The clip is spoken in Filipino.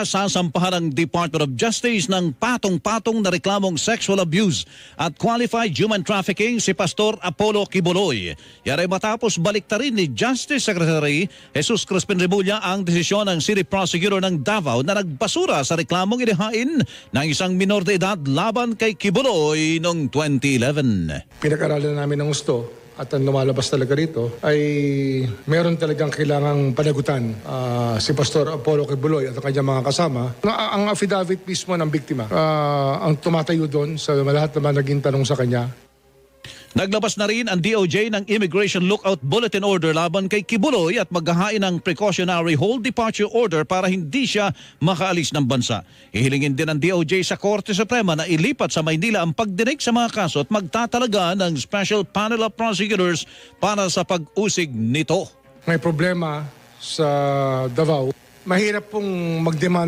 Sasampahan ng Department of Justice ng patong-patong na reklamong sexual abuse at qualified human trafficking si Pastor Apollo Quiboloy. Yari matapos baliktarin ni Justice Secretary Jesus Crispin Remulla ang desisyon ng City Prosecutor ng Davao na nagbasura sa reklamong inihain ng isang minor de edad laban kay Quiboloy noong 2011. Pinag-aralan namin ng gusto at ang lumalabas talaga rito ay meron talagang kailangang panagutan si Pastor Apollo Quiboloy at ang kanyang mga kasama. Ang affidavit mismo ng biktima ang tumatayo doon sa lahat naman naging tanong sa kanya. Naglabas na rin ang DOJ ng Immigration Lookout Bulletin Order laban kay Quiboloy at maghahain ng precautionary hold departure order para hindi siya makaalis ng bansa. Ihilingin din ng DOJ sa Korte Suprema na ilipat sa Maynila ang pagdinig sa mga kaso at magtatalaga ng Special Panel of Prosecutors para sa pag-usig nito. May problema sa Davao. Mahirap pong mag-demand